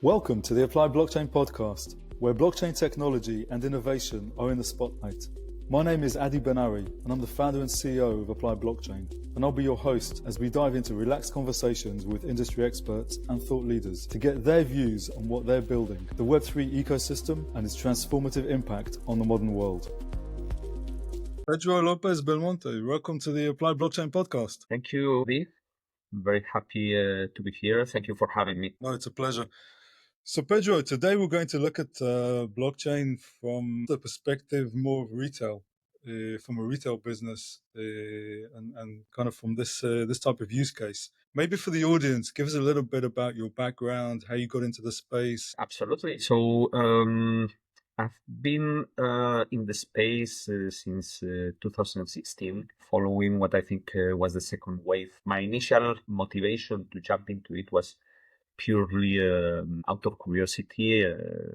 Welcome to the Applied Blockchain podcast, where blockchain technology and innovation are in the spotlight. My name is Ben-Ari, and I'm the founder and CEO of Applied Blockchain, and I'll be your host as we dive into relaxed conversations with industry experts and thought leaders to get their views on what they're building, the Web3 ecosystem and its transformative impact on the modern world. Pedro López-Belmonte, welcome to the Applied Blockchain podcast. Thank you, Lee. I'm very happy to be here. Thank you for having me. No, it's a pleasure. So Pedro, today we're going to look at blockchain from the perspective more of retail, from a retail business, and kind of from this type of use case. Maybe for the audience, give us a little bit about your background, how you got into the space. Absolutely. So I've been in the space since 2016, following what I think was the second wave. My initial motivation to jump into it was purely out of curiosity.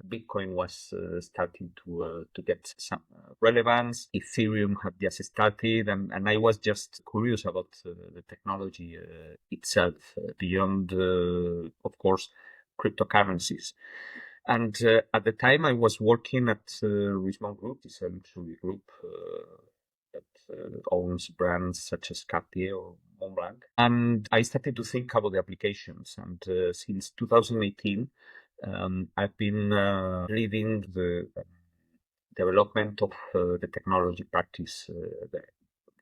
Bitcoin was starting to get some relevance. Ethereum had just started, and I was just curious about the technology itself, beyond, of course, cryptocurrencies. And at the time, I was working at Richemont Group, it's a luxury group that owns brands such as Cartier or Montblanc. And I started to think about the applications. And since 2018, I've been leading the development of the technology practice there.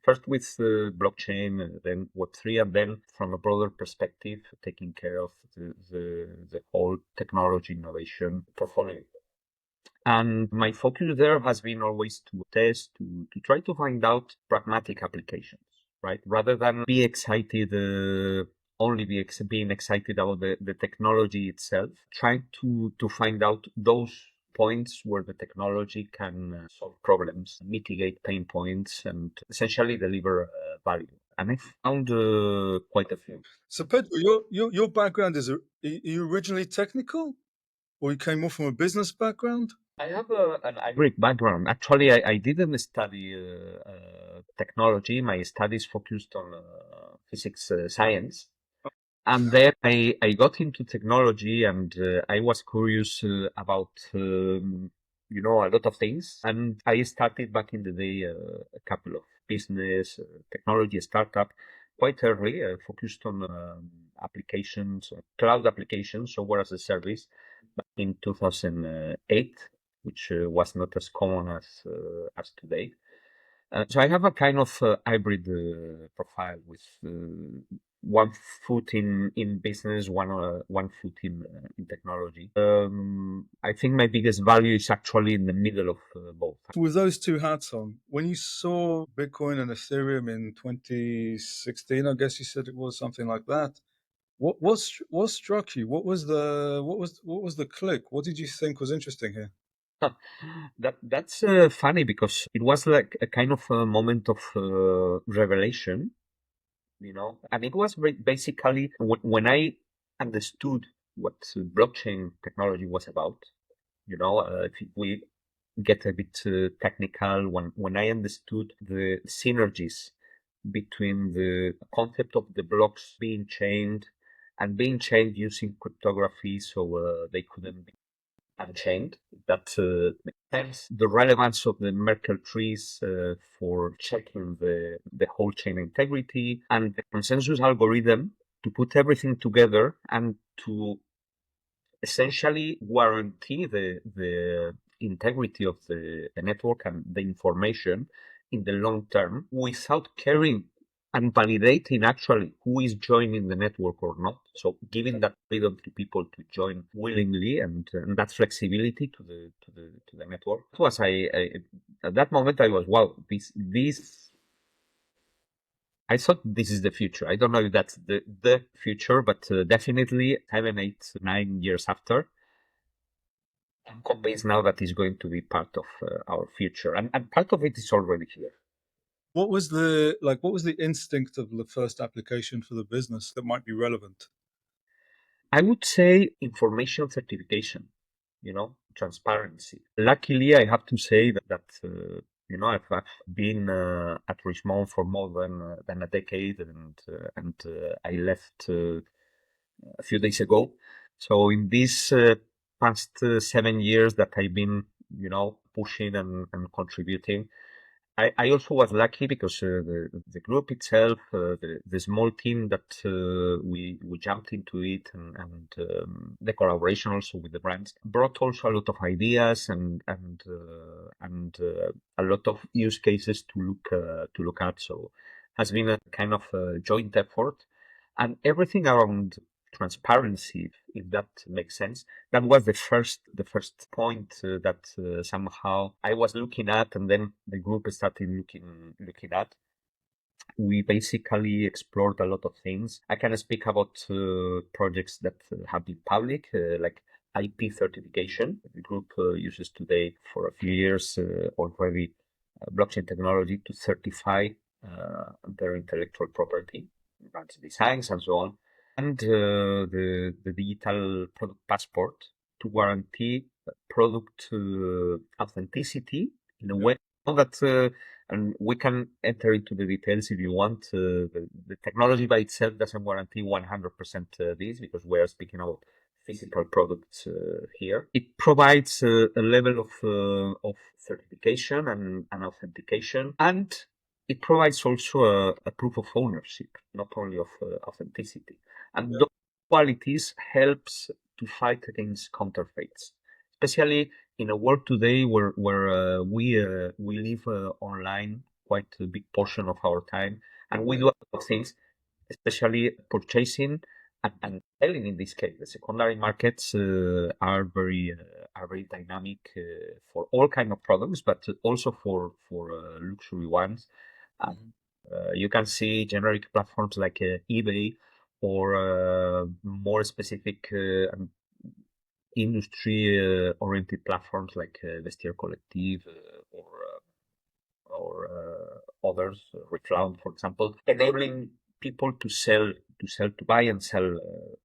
First with blockchain, then Web3, and then from a broader perspective, taking care of the whole technology innovation portfolio. And my focus there has been always to test, to try to find out pragmatic applications, right? Rather than be excited, being excited about the technology itself, trying to find out those points where the technology can solve problems, mitigate pain points, and essentially deliver value. And I found quite a few. So Pedro, your background are you originally technical, or you came more from a business background? I have an Greek background. Actually, I didn't study technology. My studies focused on physics science. And then I got into technology, and I was curious about, a lot of things. And I started back in the day a couple of business, technology startup quite early, focused on applications, cloud applications, software as a service, back in 2008, which was not as common as today. So I have a kind of hybrid profile with one foot in business, one foot in technology. I think my biggest value is actually in the middle of both. With those two hats on, when you saw Bitcoin and Ethereum in 2016, I guess you said it was something like that. What struck you? What was the click? What did you think was interesting here? That's funny, because it was like a kind of a moment of revelation, and it was basically when I understood what blockchain technology was about. If we get a bit technical, when I understood the synergies between the concept of the blocks being chained and being chained using cryptography, so they couldn't be unchained. That makes sense. The relevance of the Merkle trees for checking the whole chain integrity, and the consensus algorithm to put everything together and to essentially guarantee the integrity of the network and the information in the long term, without caring and validating actually who is joining the network or not. So giving that freedom to people to join willingly, and that flexibility to the network. It was at that moment I was, wow, this I thought this is the future. I don't know if that's the future, but definitely 7, 8, 9 years after, I'm convinced now that it's going to be part of our future, and part of it is already here. What was the instinct of the first application for the business that might be relevant? I would say information certification, transparency. Luckily, I have to say that I've been at Richemont for more than a decade, and I left a few days ago. So in these past 7 years that I've been, pushing and contributing, I also was lucky because the group itself, the small team that we jumped into it, and the collaboration also with the brands brought also a lot of ideas and a lot of use cases to look at. So has been a kind of a joint effort, and everything around transparency, if that makes sense. That was the first point that somehow I was looking at, and then the group started looking at. We basically explored a lot of things. I can speak about projects that have been public, like IP certification. The group uses today for a few years already blockchain technology to certify their intellectual property, brands designs, and so on, and the digital product passport to guarantee product authenticity in a way that and we can enter into the details if you want. The technology by itself doesn't guarantee 100% this, because we are speaking about physical products here. It provides a level of certification and authentication, and it provides also a proof of ownership, not only of authenticity. And those qualities helps to fight against counterfeits, especially in a world today where we live online quite a big portion of our time, and we do a lot of things, especially purchasing and selling. In this case, the secondary markets are very dynamic for all kind of products, but also for luxury ones. And you can see generic platforms like eBay, or more specific industry oriented platforms like Vestiaire Collective, or others, Reflound, for example, enabling people to buy and sell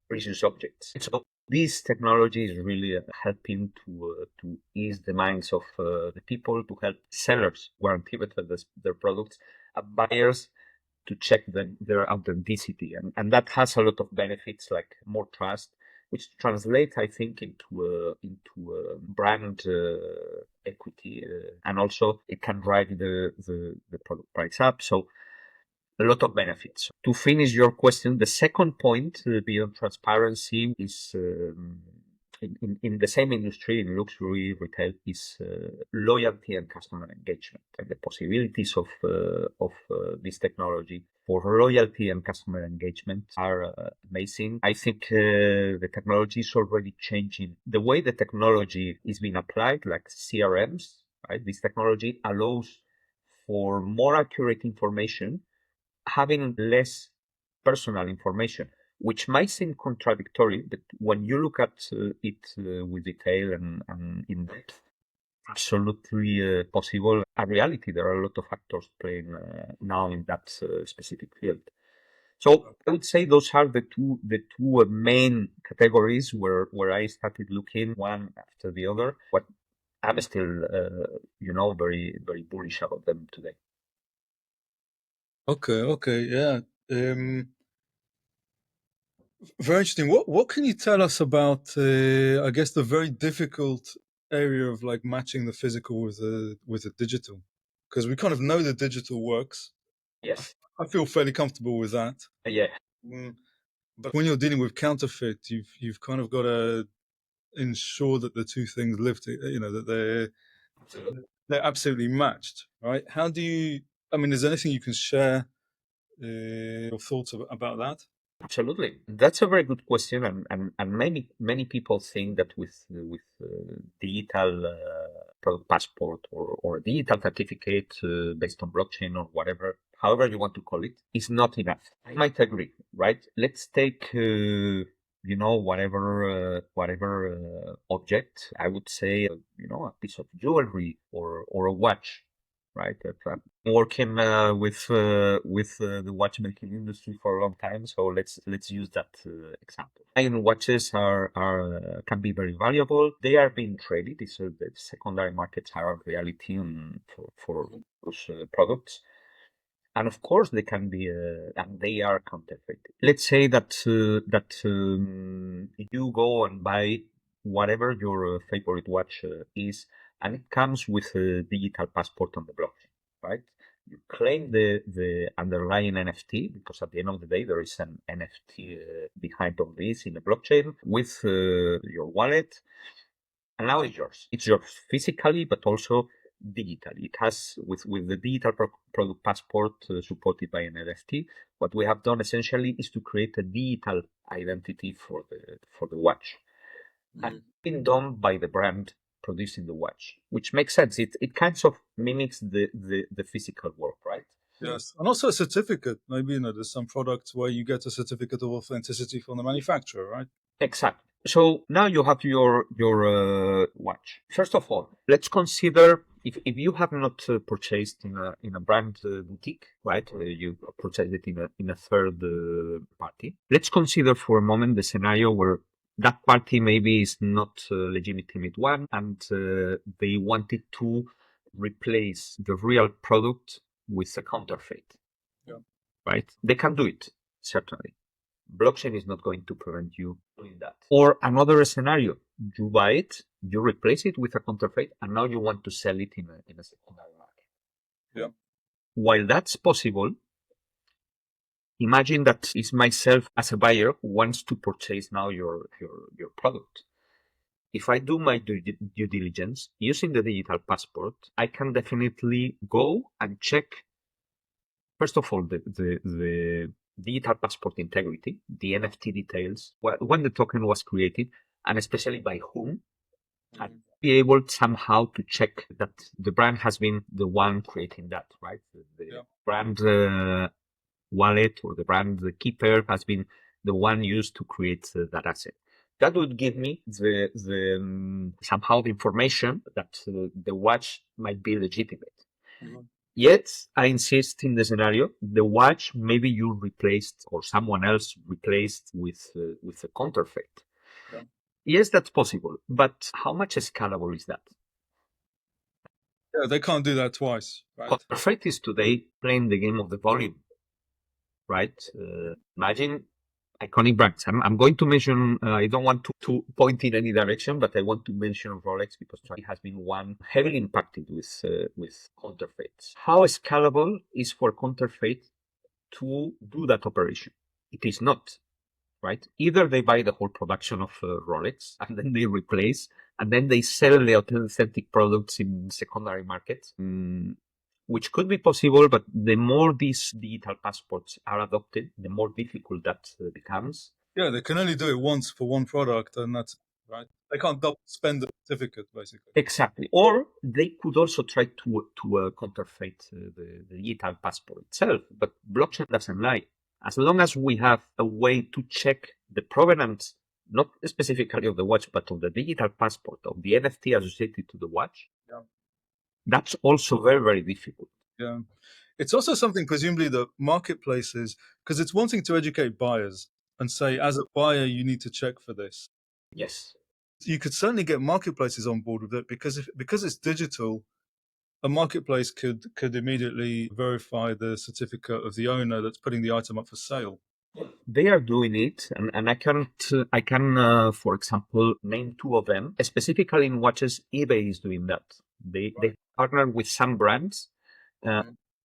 precious objects. So this technology is really helping to ease the minds of the people, to help sellers guarantee better their products, and buyers to check their authenticity, and that has a lot of benefits, like more trust, which translate, I think, into brand equity, and also it can drive the product price up. So a lot of benefits. To finish your question, the second point beyond transparency is in the same industry, in luxury retail, is loyalty and customer engagement, and the possibilities of this technology for loyalty and customer engagement are amazing. I think the technology is already changing the way the technology is being applied, like CRMs. Right, this technology allows for more accurate information, having less personal information, which might seem contradictory, but when you look at it with detail and in depth, absolutely possible. A reality. There are a lot of actors playing now in that specific field. So I would say those are the two main categories where I started looking one after the other. But I'm still, very very bullish about them today. Okay, yeah. Very interesting. What can you tell us about, I guess, the very difficult area of like matching the physical with the digital? Because we kind of know the digital works. Yes. I feel fairly comfortable with that. Yeah. But when you're dealing with counterfeit, you've kind of got to ensure that the two things that they're absolutely matched, right? How do you? I mean, is there anything you can share your thoughts about that? Absolutely. That's a very good question, and many people think that with digital product passport, or a digital certificate based on blockchain or whatever, however you want to call it, is not enough. I might agree, right? Let's take whatever object. I would say a piece of jewelry or a watch, right? I'm working with the watchmaking industry for a long time, so let's use that example. Iron watches are can be very valuable. They are being traded. The secondary markets are a reality for those products. And of course, they can be, and they are counterfeit. Let's say that you go and buy whatever your favorite watch is, and it comes with a digital passport on the blockchain, right? You claim the underlying NFT because at the end of the day, there is an NFT behind all this in the blockchain with your wallet. And now it's yours. It's yours physically, but also digitally. It has with the digital product passport supported by an NFT. What we have done essentially is to create a digital identity for the watch, and it's been done by the brand producing the watch, which makes sense. It kind of mimics the physical work, right? Yes, and also a certificate. Maybe there's some products where you get a certificate of authenticity from the manufacturer, right? Exactly. So now you have your watch. First of all, let's consider if you have not purchased in a brand boutique, right? You purchased it in a third party. Let's consider for a moment the scenario where that party maybe is not a legitimate one, and they wanted to replace the real product with a counterfeit. Yeah. Right? They can do it, certainly. Blockchain is not going to prevent you doing that. Or another scenario, you buy it, you replace it with a counterfeit, and now you want to sell it in a secondary market. Yeah. While that's possible, imagine that it's myself as a buyer who wants to purchase now your product. If I do my due diligence using the digital passport, I can definitely go and check, first of all, the digital passport integrity, the NFT details, when the token was created, and especially by whom, and be able somehow to check that the brand has been the one creating that, right? The brand wallet or the brand keeper has been the one used to create that asset. That would give me somehow the information that the watch might be legitimate. Yet, I insist in the scenario, the watch maybe you replaced or someone else replaced with a counterfeit. Yeah. Yes, that's possible, but how much scalable is that? Yeah, they can't do that twice, right? Counterfeit is today playing the game of the volume, right? Imagine iconic brands. I'm going to mention, I don't want to point in any direction, but I want to mention Rolex because it has been one heavily impacted with counterfeits. How scalable is for counterfeit to do that operation? It is not, right? Either they buy the whole production of Rolex and then they replace and then they sell the authentic products in secondary markets. Which could be possible, but the more these digital passports are adopted, the more difficult that becomes. Yeah, they can only do it once for one product, and that's right. They can't double spend the certificate, basically. Exactly. Or they could also try to counterfeit the digital passport itself, but blockchain doesn't lie. As long as we have a way to check the provenance, not specifically of the watch, but of the digital passport, of the NFT associated to the watch, that's also very, very difficult. Yeah. It's also something, presumably, that marketplaces, because it's wanting to educate buyers and say, as a buyer, you need to check for this. Yes. You could certainly get marketplaces on board with it because it's digital, a marketplace could immediately verify the certificate of the owner that's putting the item up for sale. They are doing it, and I can, for example, name two of them. Specifically in watches, eBay is doing that. They partner with some brands,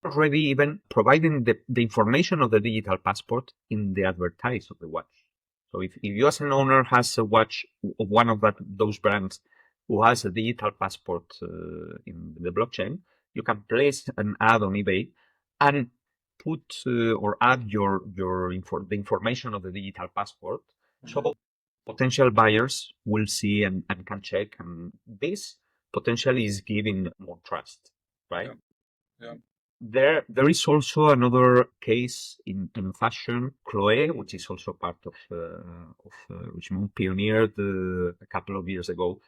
already even providing the information of the digital passport in the advertise of the watch. So if you as an owner has a watch of one of those brands who has a digital passport in the blockchain, you can place an ad on eBay and put or add the information of the digital passport. So potential buyers will see and can check, and this potentially is giving more trust, right? Yeah. There is also another case in fashion. Chloe, which is also part of Richemont, pioneered a couple of years ago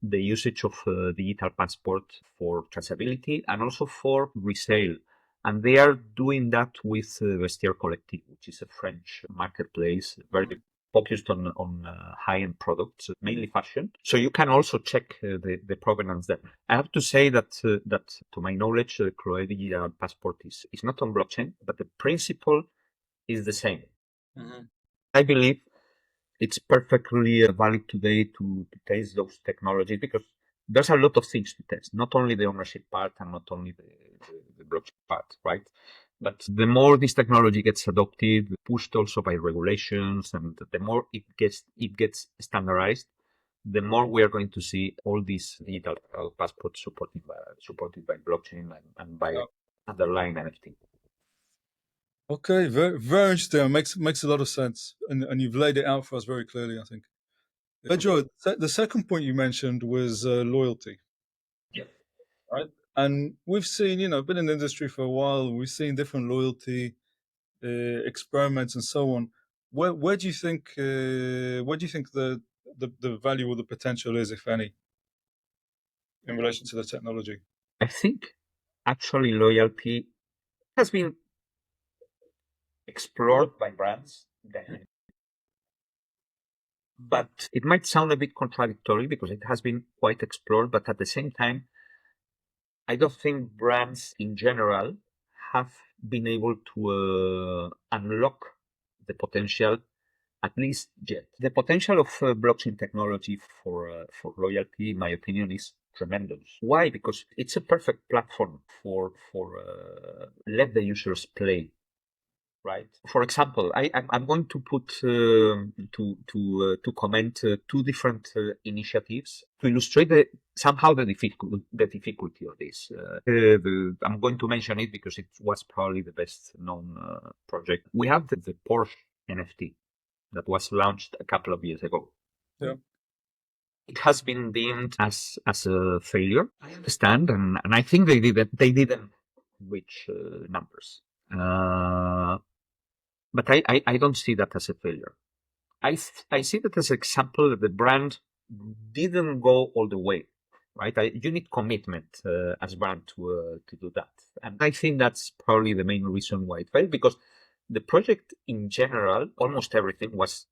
the usage of digital passport for traceability and also for resale. And they are doing that with Vestiaire Collective, which is a French marketplace, very focused on high-end products, mainly fashion. So you can also check the provenance there. I have to say that to my knowledge, the Chloe digital passport is not on blockchain, but the principle is the same. I believe it's perfectly valid today to test those technologies because there's a lot of things to test, not only the ownership part and not only the blockchain part, right? But the more this technology gets adopted, pushed also by regulations, and the more it gets standardized, the more we are going to see all these digital passports supported by blockchain and by underlying NFT. Okay, very, very interesting. Makes a lot of sense, and you've laid it out for us very clearly, I think. Pedro, the second point you mentioned was loyalty. Yeah. Right, and we've seen, been in the industry for a while. We've seen different loyalty experiments and so on. Where do you think the value or the potential is, if any, in relation to the technology? I think actually loyalty has been explored by brands, but it might sound a bit contradictory because it has been quite explored, but at the same time, I don't think brands in general have been able to unlock the potential, at least yet. The potential of blockchain technology for loyalty, in my opinion, is tremendous. Why? Because it's a perfect platform for let the users play. Right. For example, I'm going to put to comment two different initiatives to illustrate somehow the difficulty of this. I'm going to mention it because it was probably the best known project. We have the Porsche NFT that was launched a couple of years ago. Yeah. It has been deemed as a failure. I understand, and I think they didn't reach numbers. But I don't see that as a failure. I see that as an example that the brand didn't go all the way, right? You need commitment as brand to do that, and I think that's probably the main reason why it failed, because the project in general, almost everything was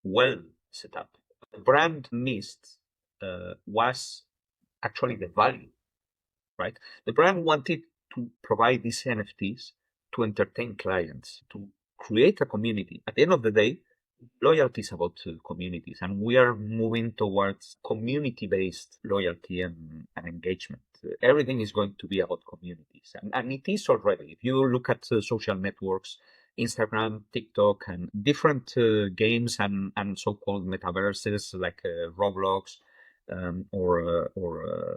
well set up. The brand missed was actually the value, right? The brand wanted to provide these NFTs to entertain clients, to create a community. At the end of the day, loyalty is about communities, and we are moving towards community-based loyalty and engagement. Everything is going to be about communities, and it is already. If you look at social networks, Instagram, TikTok, and different games and so-called metaverses like Roblox, or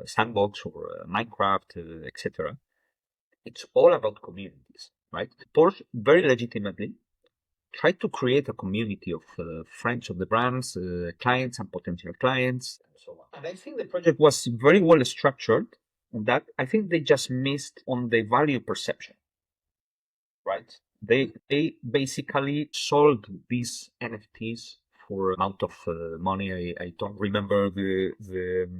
Sandbox or Minecraft, etc. It's all about communities, right? Porsche very legitimately tried to create a community of friends of the brands, clients and potential clients, and so on. And I think the project was very well structured on that. I think they just missed on the value perception, right? They basically sold these NFTs for amount of money. I don't remember the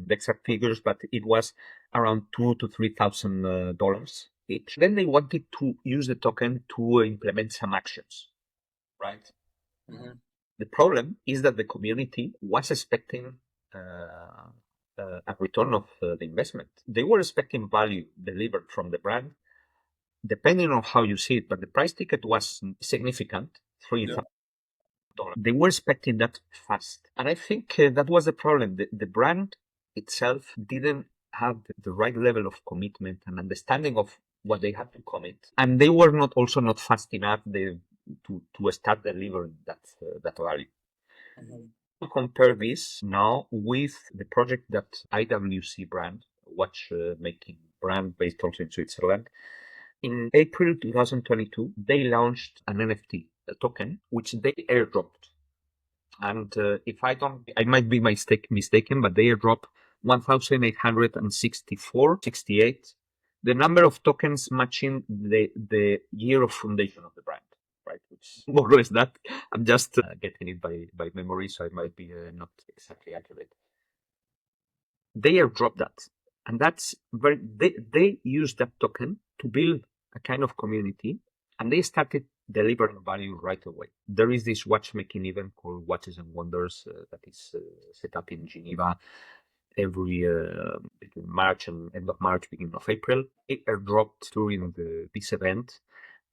exact figures, but it was around $2,000 to $3,000 each. Then they wanted to use the token to implement some actions, right? Mm-hmm. The problem is that the community was expecting a return of the investment. They were expecting value delivered from the brand, depending on how you see it, but the price ticket was significant, $3,000. They were expecting that fast. And I think that was the problem. The brand itself didn't have the right level of commitment and understanding of what they had to commit. And they were not fast enough to start delivering that value. Mm-hmm. To compare this now with the project that IWC brand, watch-making brand based also in Switzerland. In April 2022, they launched an NFT, a token, which they airdropped. And if I might be mistaken, but they airdropped 1,868, the number of tokens matching the year of foundation of the brand, right? Which more or less that. I'm just getting it by memory, so it might be not exactly accurate. They airdropped that, and that's they used that token to build a kind of community, and they started delivering value right away. There is this watchmaking event called Watches and Wonders that is set up in Geneva every between March and end of March, beginning of April. It airdropped during this event.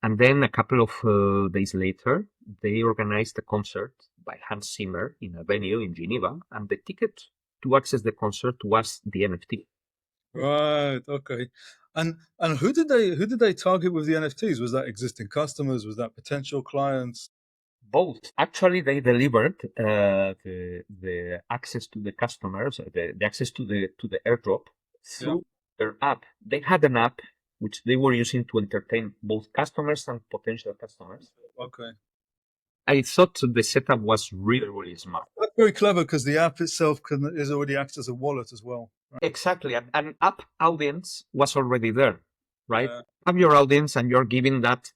And then a couple of days later, they organized a concert by Hans Zimmer in a venue in Geneva. And the ticket to access the concert was the NFT. Right. Okay. And who did they target with the NFTs? Was that existing customers? Was that potential clients? Both. Actually, they delivered the access to the customers, the access to the airdrop through their app. They had an app which they were using to entertain both customers and potential customers. Okay. I thought the setup was really, really smart. That's very clever because the app itself is already acts as a wallet as well. Right? Exactly. An app audience was already there, right? Yeah. Have your audience and you're giving that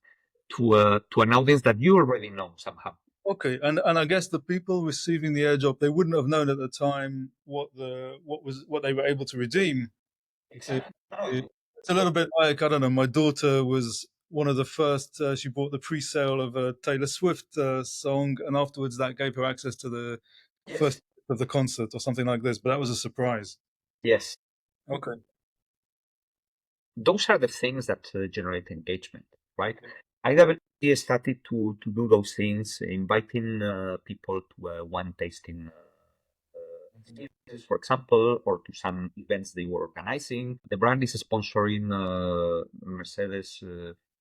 to an audience that you already know somehow. Okay, and I guess the people receiving the airdrop, they wouldn't have known at the time what they were able to redeem. Exactly. It's a little bit like, I don't know, my daughter was one of the first. She bought the pre-sale of a Taylor Swift song, and afterwards that gave her access to the first of the concert or something like this. But that was a surprise. Yes. Okay. Those are the things that generate engagement, right? IWC started to do those things, inviting people to wine tasting experiences, for example, or to some events they were organizing. The brand is sponsoring Mercedes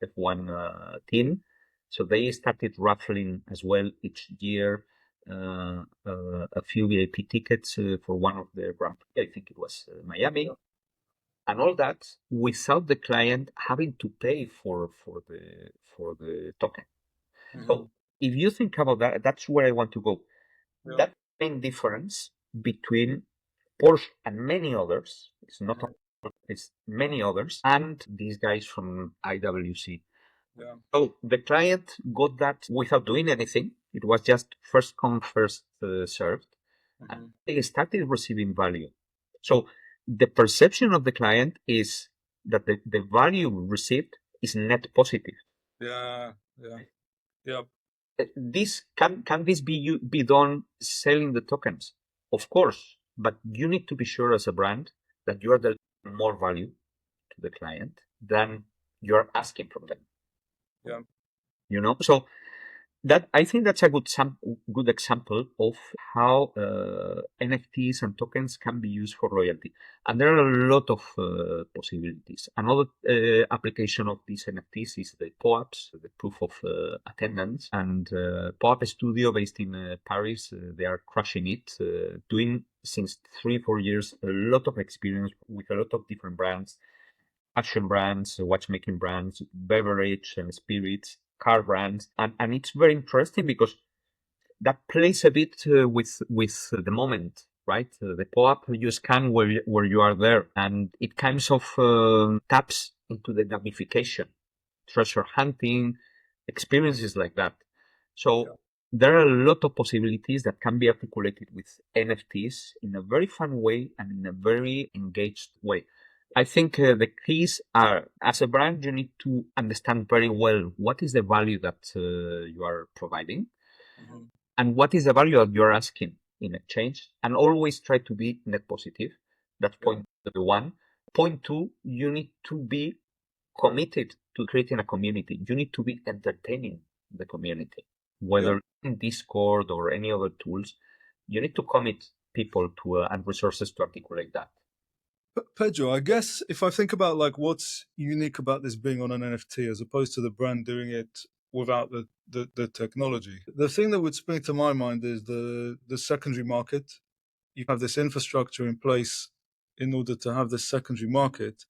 F1 team, so they started raffling as well each year a few VIP tickets for one of their Grand Prix. I think it was Miami. And all that without the client having to pay for the token. Mm-hmm. So if you think about that, that's where I want to go. Yeah. That main difference between Porsche and many others, it's not only, it's many others, and these guys from IWC. Yeah. So the client got that without doing anything. It was just first come, first served. Mm-hmm. And they started receiving value. So the perception of the client is that the value received is net positive. Yeah. Yeah. Yeah. This can this be done selling the tokens? Of course, but you need to be sure as a brand that you are delivering more value to the client than you're asking from them. Yeah. You know, so that I think that's a good example of how NFTs and tokens can be used for loyalty, and there are a lot of possibilities. Another application of these NFTs is the POAPs, the proof of attendance, and POAP Studio based in Paris. They are crushing it, doing since 3-4 years a lot of experience with a lot of different brands. Fashion brands, watchmaking brands, beverage and spirits, car brands, and it's very interesting because that plays a bit with the moment, right? The pop-up you scan where you are there, and it kind of taps into the gamification, treasure hunting, experiences like that. So there are a lot of possibilities that can be articulated with NFTs in a very fun way and in a very engaged way. I think the keys are, as a brand, you need to understand very well what is the value that you are providing and what is the value that you're asking in exchange, and always try to be net positive. That's point one. Point two, you need to be committed to creating a community. You need to be entertaining the community, whether in Discord or any other tools. You need to commit people to and resources to articulate that. Pedro, I guess if I think about like what's unique about this being on an NFT as opposed to the brand doing it without the technology, the thing that would spring to my mind is the secondary market. You have this infrastructure in place in order to have this secondary market,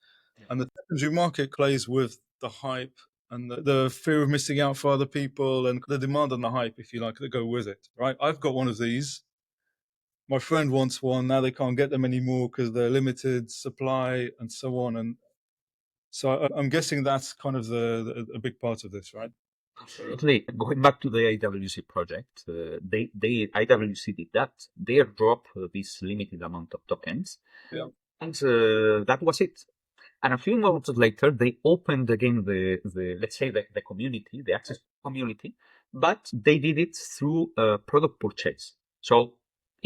and the secondary market plays with the hype and the fear of missing out for other people and the demand and the hype, if you like, that go with it, right? I've got one of these. My friend wants one. Now they can't get them anymore because they're limited supply and so on. And so I'm guessing that's kind of a big part of this, right? Absolutely. Going back to the IWC project, IWC did that. They dropped this limited amount of tokens, and that was it. And a few months later, they opened again the let's say the community, the access community, but they did it through a product purchase. So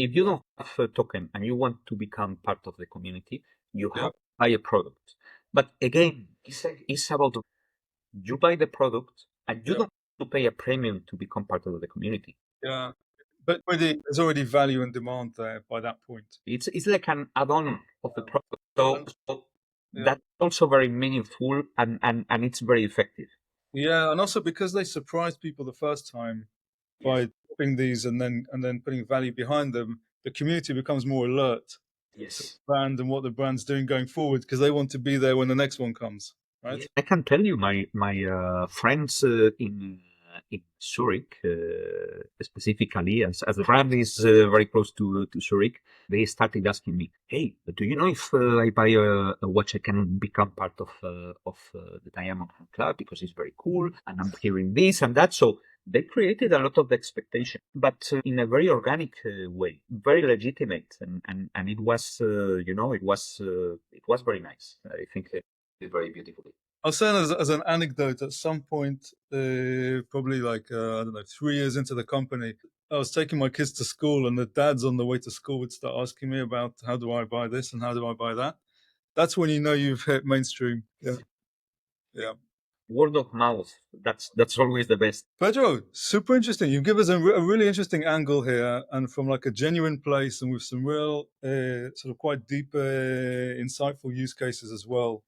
if you don't have a token and you want to become part of the community, you have to buy a product. But again, it's about you buy the product and you don't have to pay a premium to become part of the community. Yeah. But there's already value and demand there by that point. It's like an add-on of the product. So that's also very meaningful and it's very effective. Yeah, and also because they surprise people the first time by dropping these and then putting value behind them, the community becomes more alert to the brand and what the brand's doing going forward because they want to be there when the next one comes, right? I can tell you, my friends in Zurich, specifically, as the brand is very close to Zurich, they started asking me, "Hey, do you know if I buy a watch, I can become part of the Diamond Club because it's very cool, and I'm hearing this and that." So they created a lot of expectation, but in a very organic way, very legitimate, and it was, it was very nice. I think it's very beautiful. I'll say as an anecdote, at some point, probably like, I don't know, 3 years into the company, I was taking my kids to school and the dads on the way to school would start asking me about how do I buy this and how do I buy that. That's when you know you've hit mainstream. Yeah. Yeah. Word of mouth. That's always the best. Pedro, super interesting. You give us a really interesting angle here, and from like a genuine place, and with some real sort of quite deep, insightful use cases as well.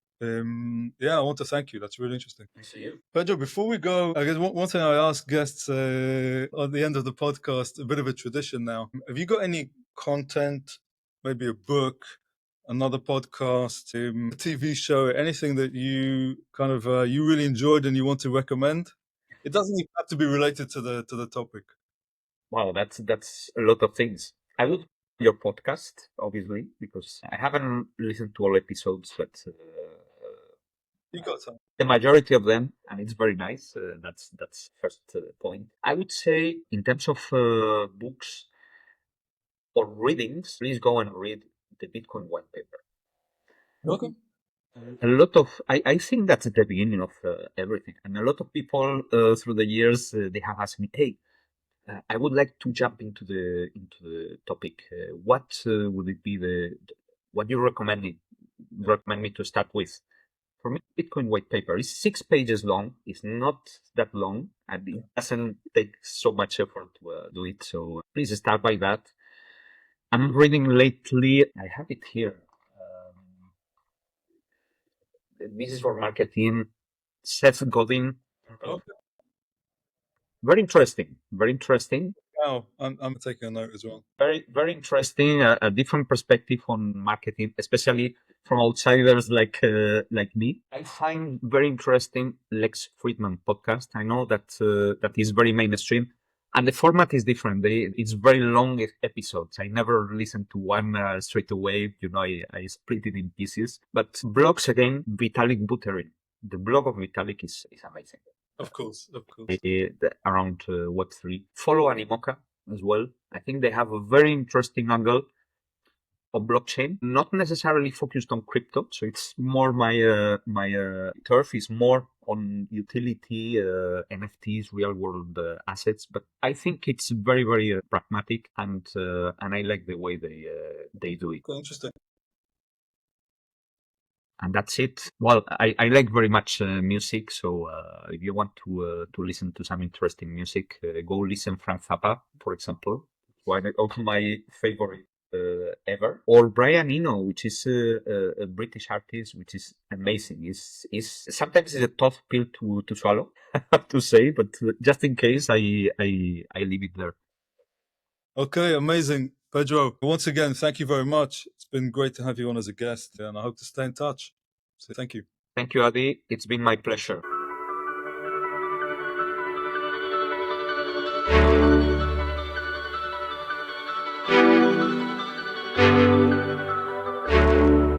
Yeah, I want to thank you. That's really interesting. Thanks to you. Pedro, before we go, I guess one thing I ask guests at the end of the podcast, a bit of a tradition now. Have you got any content, maybe a book, another podcast, a TV show, anything that you kind of you really enjoyed and you want to recommend? It doesn't even have to be related to the topic. Wow, that's a lot of things. I would your podcast, obviously, because I haven't listened to all episodes, but You got some. the majority of them, and it's very nice. That's first point. I would say, in terms of books or readings, please go and read the Bitcoin white paper. Okay. A lot of I think that's the beginning of everything, and a lot of people through the years they have asked me, "Hey, I would like to jump into the topic. What would it be what you recommend me to start with?" For me, Bitcoin white paper is 6 pages long. It's not that long, and it doesn't take so much effort to do it. So please start by that. I'm reading lately. I have it here. This is for marketing. Seth Godin. Okay. Very interesting. Very interesting. Wow, I'm taking a note as well. Very, very interesting. A different perspective on marketing, especially from outsiders like me. I find very interesting Lex Friedman podcast. I know that that is very mainstream, and the format is different. It's very long episodes. I never listen to one straight away. I split it in pieces. But blogs again, Vitalik Buterin. The blog of Vitalik is amazing. Of course, of course. Around Web3. Follow Animoca as well. I think they have a very interesting angle of blockchain, not necessarily focused on crypto. So it's more my turf is more on utility, NFTs, real world assets. But I think it's very, very pragmatic, and I like the way they do it. Interesting. And that's it. Well, I like very much music, so if you want to listen to some interesting music, go listen Frank Zappa, for example, one of my favorite ever. Or Brian Eno, which is a British artist, which is amazing. Is sometimes it's a tough pill to swallow, I have to say, but just in case, I leave it there. Okay, amazing. Pedro, once again, thank you very much. It's been great to have you on as a guest, and I hope to stay in touch. So thank you. Thank you, Adi. It's been my pleasure.